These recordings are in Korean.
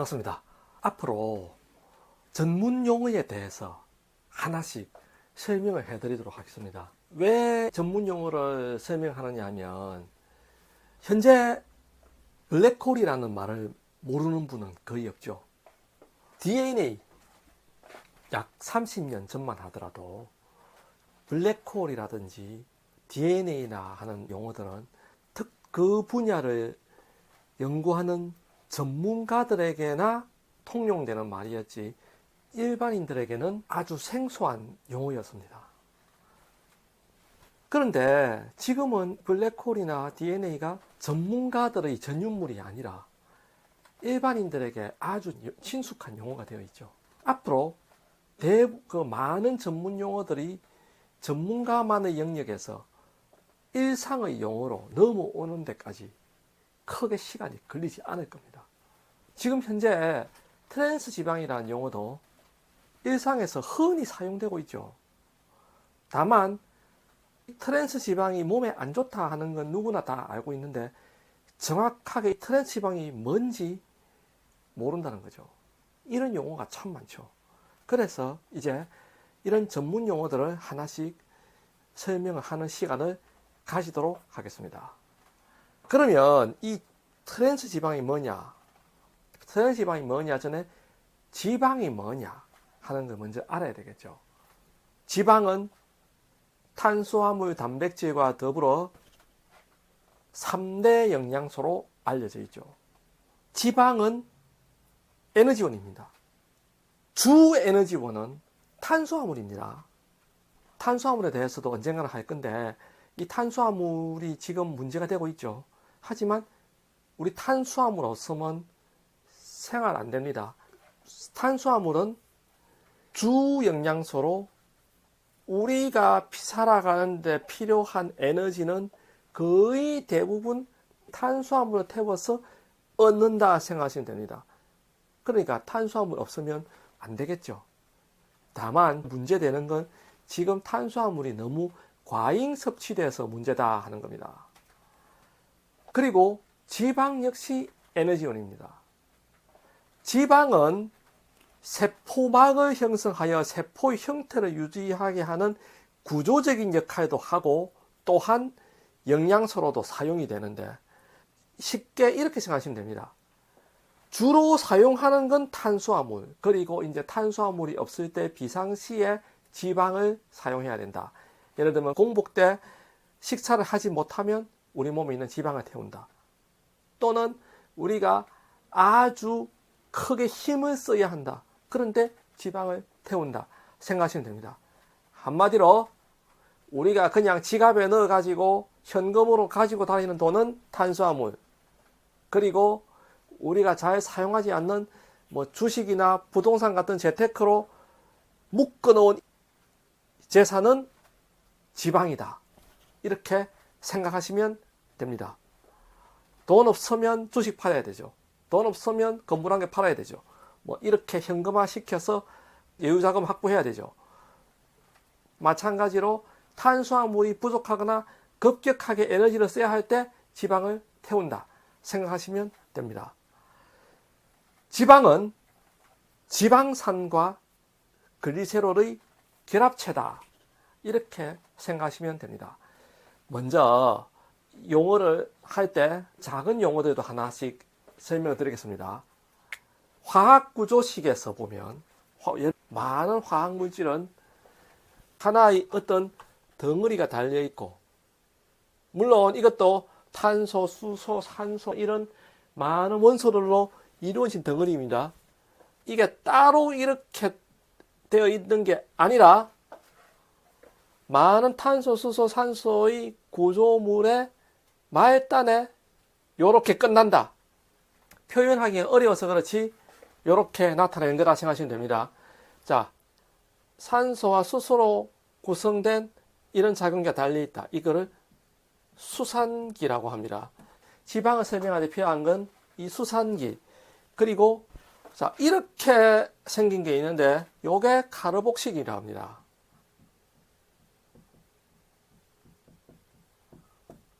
반갑습니다. 앞으로 전문 용어에 대해서 하나씩 설명을 해드리도록 하겠습니다. 왜 전문 용어를 설명하느냐 하면 현재 블랙홀이라는 말을 모르는 분은 거의 없죠. DNA 약 30년 전만 하더라도 블랙홀이라든지 DNA나 하는 용어들은 그 분야를 연구하는 전문가들에게나 통용되는 말이었지 일반인들에게는 아주 생소한 용어였습니다. 그런데 지금은 블랙홀이나 DNA가 전문가들의 전유물이 아니라 일반인들에게 아주 친숙한 용어가 되어 있죠. 앞으로 많은 전문 용어들이 전문가만의 영역에서 일상의 용어로 넘어오는 데까지 크게 시간이 걸리지 않을 겁니다. 지금 현재 트랜스 지방이라는 용어도 일상에서 흔히 사용되고 있죠. 다만 트랜스 지방이 몸에 안 좋다 하는 건 누구나 다 알고 있는데 정확하게 트랜스 지방이 뭔지 모른다는 거죠. 이런 용어가 참 많죠. 그래서 이제 이런 전문 용어들을 하나씩 설명을 하는 시간을 가지도록 하겠습니다. 그러면 이 트랜스 지방이 뭐냐? 트랜스 지방이 뭐냐 전에 지방이 뭐냐 하는 걸 먼저 알아야 되겠죠. 지방은 탄수화물, 단백질과 더불어 3대 영양소로 알려져 있죠. 지방은 에너지원입니다. 주 에너지원은 탄수화물입니다. 탄수화물에 대해서도 언젠가는 할 건데 이 탄수화물이 지금 문제가 되고 있죠. 하지만 우리 탄수화물 없으면 생활 안 됩니다. 탄수화물은 주 영양소로 우리가 살아가는데 필요한 에너지는 거의 대부분 탄수화물을 태워서 얻는다 생각하시면 됩니다. 그러니까 탄수화물 없으면 안 되겠죠. 다만 문제되는 건 지금 탄수화물이 너무 과잉 섭취돼서 문제다 하는 겁니다. 그리고 지방 역시 에너지원입니다. 지방은 세포막을 형성하여 세포의 형태를 유지하게 하는 구조적인 역할도 하고 또한 영양소로도 사용이 되는데 쉽게 이렇게 생각하시면 됩니다. 주로 사용하는 건 탄수화물, 그리고 이제 탄수화물이 없을 때 비상시에 지방을 사용해야 된다. 예를 들면 공복 때 식사를 하지 못하면 우리 몸에 있는 지방을 태운다. 또는 우리가 아주 크게 힘을 써야 한다. 그런데 지방을 태운다. 생각하시면 됩니다. 한마디로 우리가 그냥 지갑에 넣어가지고 현금으로 가지고 다니는 돈은 탄수화물, 그리고 우리가 잘 사용하지 않는 주식이나 부동산 같은 재테크로 묶어놓은 재산은 지방이다. 이렇게 생각하시면 됩니다. 돈 없으면 주식 팔아야 되죠. 돈 없으면 건물 한 개 팔아야 되죠. 이렇게 현금화 시켜서 여유자금 확보해야 되죠. 마찬가지로 탄수화물이 부족하거나 급격하게 에너지를 써야 할 때 지방을 태운다 생각하시면 됩니다. 지방은 지방산과 글리세롤의 결합체다. 이렇게 생각하시면 됩니다. 먼저 용어를 할 때 작은 용어들도 하나씩 설명을 드리겠습니다. 화학구조식에서 보면 많은 화학물질은 하나의 어떤 덩어리가 달려있고, 물론 이것도 탄소, 수소, 산소 이런 많은 원소들로 이루어진 덩어리입니다. 이게 따로 이렇게 되어 있는 게 아니라 많은 탄소, 수소, 산소의 구조물의 말단에 이렇게 끝난다. 표현하기 어려워서 그렇지 이렇게 나타내는 거다 생각하시면 됩니다. 자, 산소와 수소로 구성된 이런 작은 게 달려있다. 이거를 수산기라고 합니다. 지방을 설명할 때 필요한 건 이 수산기. 그리고 자, 이렇게 생긴 게 있는데 요게 카르복식이라고 합니다.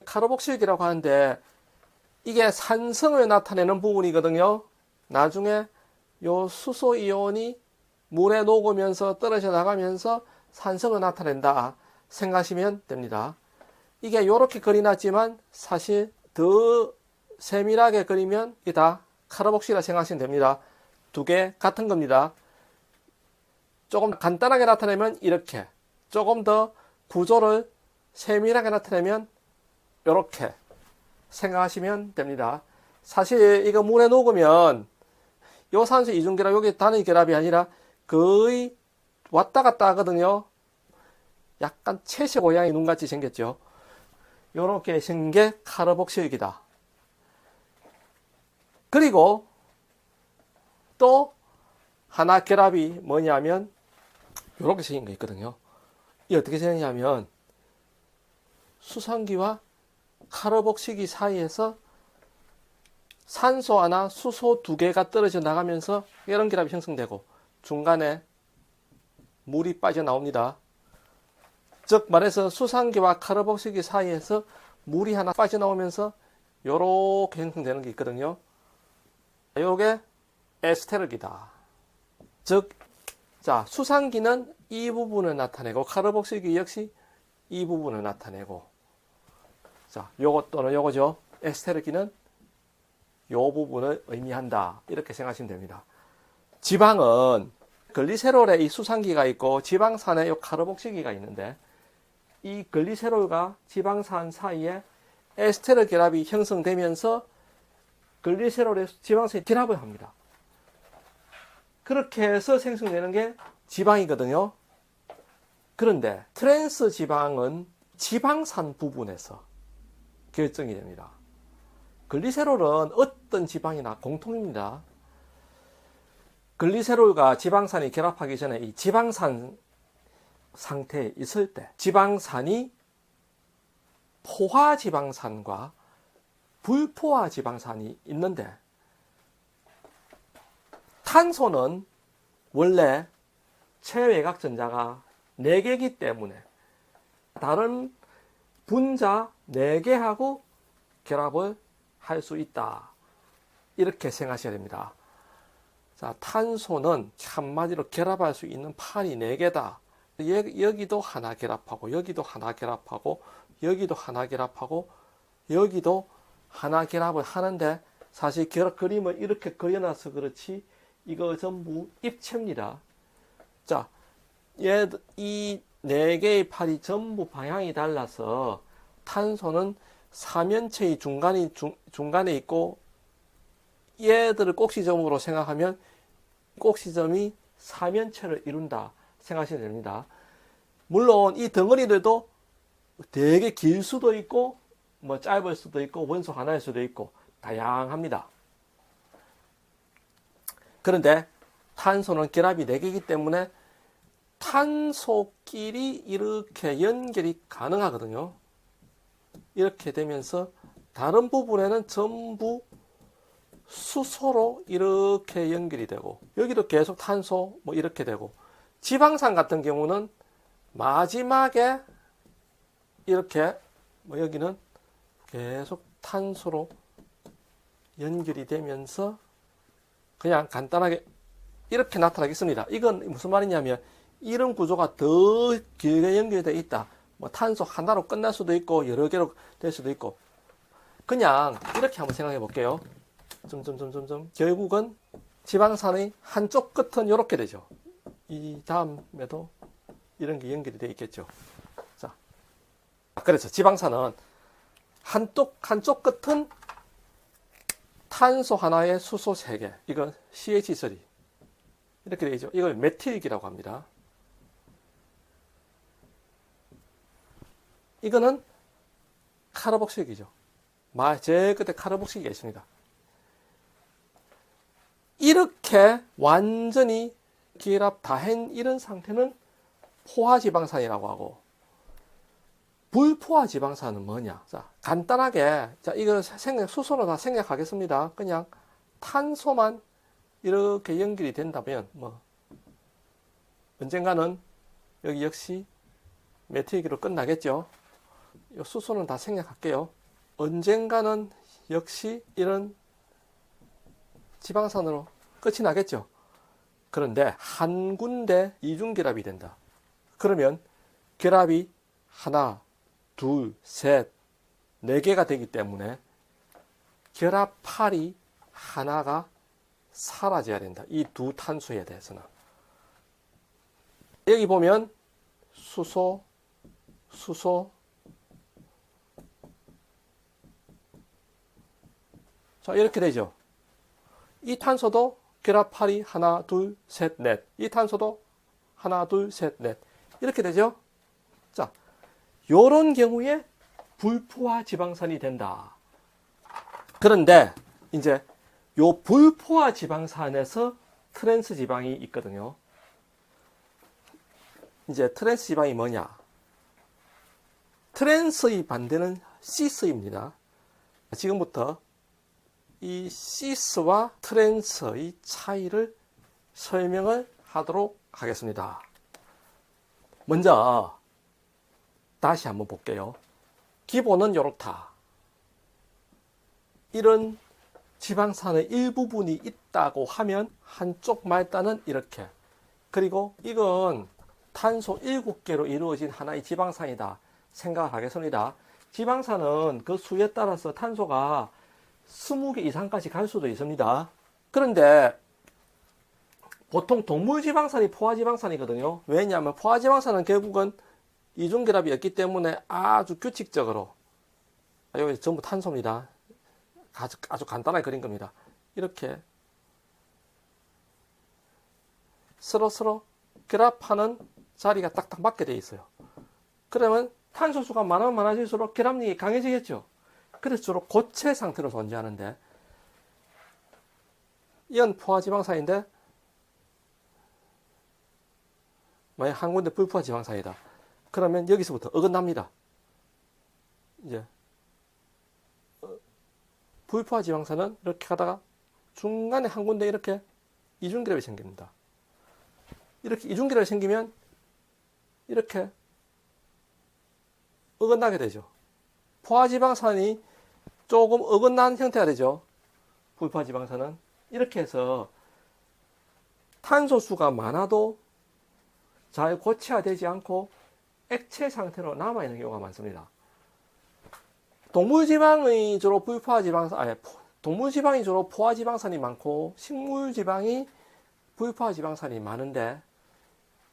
카르복식이라고 하는데 이게 산성을 나타내는 부분이거든요. 나중에 요 수소 이온이 물에 녹으면서 떨어져 나가면서 산성을 나타낸다 생각하시면 됩니다. 이게 이렇게 그려놨지만 사실 더 세밀하게 그리면 이게 다 카르복시라 생각하시면 됩니다. 두 개 같은 겁니다. 조금 간단하게 나타내면 이렇게, 조금 더 구조를 세밀하게 나타내면 이렇게 생각하시면 됩니다. 사실 이거 물에 녹으면 요 산소 이중결합, 여기 단위 결합이 아니라 거의 왔다 갔다 하거든요. 약간 채식 모양의 눈같이 생겼죠. 요렇게 생긴 게 카르복실이다. 그리고 또 하나 결합이 뭐냐면 요렇게 생긴 거 있거든요. 이 어떻게 생겼냐면 수성기와 카르복실기 사이에서 산소 하나, 수소 두 개가 떨어져 나가면서 이런 결합이 형성되고 중간에 물이 빠져나옵니다. 즉 말해서 수산기와 카르복실기 사이에서 물이 하나 빠져나오면서 요렇게 형성되는 게 있거든요. 요게 에스테르기다. 즉, 자, 수산기는 이 부분을 나타내고 카르복실기 역시 이 부분을 나타내고, 자, 요것 또는 요거죠. 에스테르기는 요 부분을 의미한다. 이렇게 생각하시면 됩니다. 지방은 글리세롤에 이 수산기가 있고 지방산에 요 카르복실기가 있는데 이 글리세롤과 지방산 사이에 에스테르 결합이 형성되면서 글리세롤의 지방산이 결합을 합니다. 그렇게 해서 생성되는 게 지방이거든요. 그런데 트랜스 지방은 지방산 부분에서 결정이 됩니다. 글리세롤은 어떤 지방이나 공통입니다. 글리세롤과 지방산이 결합하기 전에 이 지방산 상태에 있을 때 지방산이 포화지방산과 불포화지방산이 있는데 탄소는 원래 최외곽 전자가 4개이기 때문에 다른 분자 4개하고 결합을 할 수 있다. 이렇게 생각하셔야 됩니다. 자, 탄소는 한마디로 결합할 수 있는 판이 4개다. 여기도 하나 결합하고, 여기도 하나 결합하고, 여기도 하나 결합하고, 여기도 하나 결합을 하는데, 사실 그림을 이렇게 그려놔서 그렇지, 이거 전부 입체입니다. 자, 이 4개의 팔이 전부 방향이 달라서, 탄소는 사면체의 중간에 있고, 얘들을 꼭지점으로 생각하면, 꼭지점이 사면체를 이룬다 생각하시면 됩니다. 물론 이 덩어리들도 되게 길 수도 있고 뭐 짧을 수도 있고 원소 하나일 수도 있고 다양합니다. 그런데 탄소는 결합이 4개이기 때문에 탄소끼리 이렇게 연결이 가능하거든요. 이렇게 되면서 다른 부분에는 전부 수소로 이렇게 연결이 되고 여기도 계속 탄소 뭐 이렇게 되고 지방산 같은 경우는 마지막에 이렇게 뭐 여기는 계속 탄소로 연결이 되면서 그냥 간단하게 이렇게 나타나겠습니다. 이건 무슨 말이냐면 이런 구조가 더 길게 연결되어 있다. 뭐 탄소 하나로 끝날 수도 있고 여러 개로 될 수도 있고 그냥 이렇게 한번 생각해 볼게요. 결국은 지방산의 한쪽 끝은 이렇게 되죠. 이 다음에도 이런 게 연결이 되어 있겠죠. 자, 그래서 지방산은 한쪽 끝은 탄소 하나에 수소 3개. 이건 CH3. 이렇게 되어 있죠. 이걸 메틸기라고 합니다. 이거는 카르복실기죠. 제일 끝에 카르복실기가 있습니다. 이렇게 완전히 결합 다한 이런 상태는 포화지방산이라고 하고 불포화지방산은 뭐냐? 자, 간단하게 자 이거 수소로 다 생략하겠습니다. 그냥 탄소만 이렇게 연결이 된다면 뭐 언젠가는 여기 역시 메틸기로 끝나겠죠. 이 수소는 다 생략할게요. 언젠가는 역시 이런 지방산으로 끝이 나겠죠. 그런데 한 군데 이중결합이 된다. 그러면 결합이 하나, 둘, 셋, 네 개가 되기 때문에 결합팔이 하나가 사라져야 된다. 이 두 탄소에 대해서는. 여기 보면 수소, 수소. 자, 이렇게 되죠. 이 탄소도 결합팔이 하나, 둘, 셋, 넷. 이 탄소도 하나, 둘, 셋, 넷. 이렇게 되죠. 자, 요런 경우에 불포화 지방산이 된다. 그런데 이제 요 불포화 지방산에서 트랜스 지방이 있거든요. 이제 트랜스 지방이 뭐냐? 트랜스의 반대는 시스입니다. 지금부터 이 시스와 트랜스의 차이를 설명을 하도록 하겠습니다. 먼저 다시 한번 볼게요. 기본은 이렇다. 이런 지방산의 일부분이 있다고 하면 한쪽 말단은 이렇게. 그리고 이건 탄소 7개로 이루어진 하나의 지방산이다 생각을 하겠습니다. 지방산은 그 수에 따라서 탄소가 20개 이상까지 갈 수도 있습니다. 그런데 보통 동물지방산이 포화지방산이거든요. 왜냐하면 포화지방산은 결국은 이중결합이었기 때문에 아주 규칙적으로, 여기 전부 탄소입니다. 아주 간단하게 그린 겁니다. 이렇게 서로 결합하는 자리가 딱딱 맞게 되어 있어요. 그러면 탄소수가 많으면 많아질수록 결합력이 강해지겠죠. 그래서 주로 고체 상태로 존재하는데, 이건 포화지방산인데 만약 한 군데 불포화지방산이다. 그러면 여기서부터 어긋납니다. 이제 불포화지방산은 이렇게 가다가 중간에 한 군데 이렇게 이중결합이 생깁니다. 이렇게 이중결합이 생기면 이렇게 어긋나게 되죠. 포화지방산이 조금 어긋난 형태가 되죠. 불포화지방산은. 이렇게 해서 탄소수가 많아도 잘 고체화되지 않고 액체 상태로 남아있는 경우가 많습니다. 동물지방이 주로 동물지방이 주로 포화지방산이 많고 식물지방이 불포화지방산이 많은데,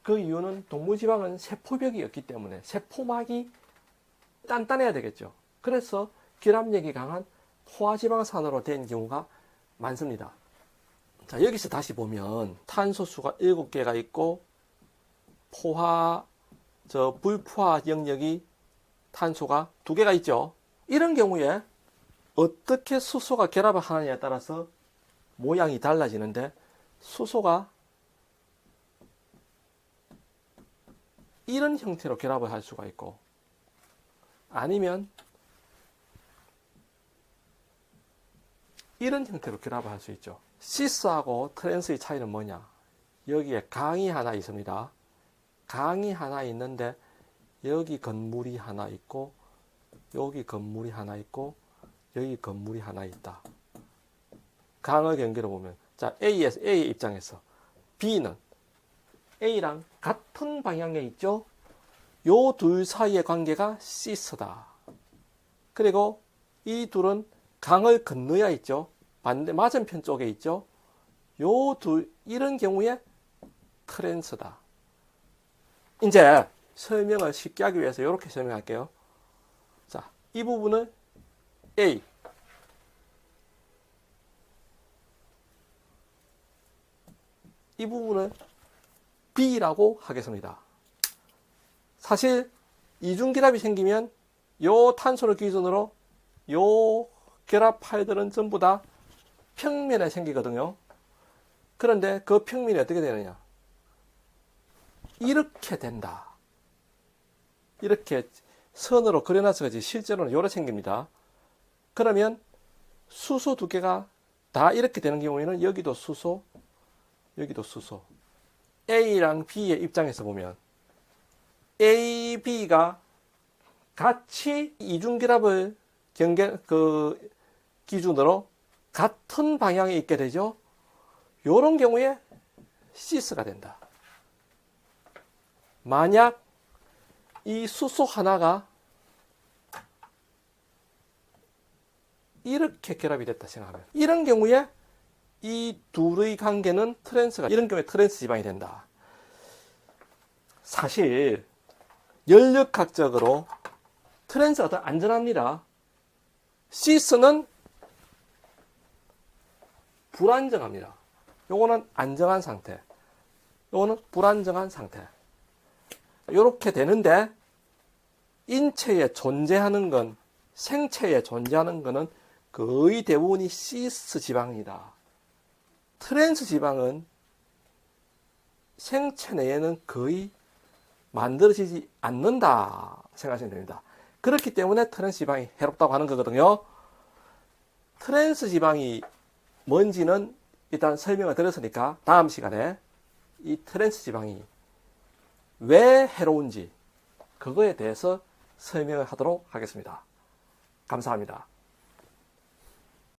그 이유는 동물지방은 세포벽이었기 때문에 세포막이 단단해야 되겠죠. 그래서 결합력이 강한 포화지방산으로 된 경우가 많습니다. 자, 여기서 다시 보면 탄소수가 7개가 있고 불포화 영역이 탄소가 2개가 있죠. 이런 경우에 어떻게 수소가 결합을 하느냐에 따라서 모양이 달라지는데, 수소가 이런 형태로 결합을 할 수가 있고, 아니면 이런 형태로 결합을 할 수 있죠. 시스하고 트랜스의 차이는 뭐냐? 여기에 강이 하나 있습니다. 강이 하나 있는데 여기 건물이 하나 있고 여기 건물이 하나 있고 여기 건물이 하나 있다. 강을 연결해 보면, 자, A의 입장에서 B는 A랑 같은 방향에 있죠. 요 둘 사이의 관계가 시스다. 그리고 이 둘은 강을 건너야 있죠. 맞은편 쪽에 있죠. 이런 경우에 트랜스다. 이제 설명을 쉽게 하기 위해서 이렇게 설명할게요. 자, 이 부분을 A, 이 부분을 B라고 하겠습니다. 사실 이중결합이 생기면 요 탄소를 기준으로 요 결합파일들은 전부 다 평면에 생기거든요. 그런데 그 평면이 어떻게 되느냐? 이렇게 된다. 이렇게 선으로 그려놔서 실제로는 요렇게 생깁니다. 그러면 수소 2개가 다 이렇게 되는 경우에는 여기도 수소, 여기도 수소. A랑 B의 입장에서 보면 A, B가 같이 이중결합을 기준으로 같은 방향에 있게 되죠. 이런 경우에 시스가 된다. 만약 이 수소 하나가 이렇게 결합이 됐다 생각하면, 이런 경우에 이 둘의 관계는 트랜스가, 이런 경우에 트랜스 지방이 된다. 사실 연력학적으로 트랜스가 더 안전합니다. 시스는 불안정합니다. 요거는 안정한 상태, 요거는 불안정한 상태. 이렇게 되는데, 인체에 존재하는 건, 생체에 존재하는 거는 거의 대부분이 시스 지방이다. 트랜스 지방은 생체 내에는 거의 만들어지지 않는다 생각하시면 됩니다. 그렇기 때문에 트랜스 지방이 해롭다고 하는 거거든요. 트랜스 지방이 뭔지는 일단 설명을 드렸으니까 다음 시간에 이 트랜스 지방이 왜 해로운지 그거에 대해서 설명을 하도록 하겠습니다. 감사합니다.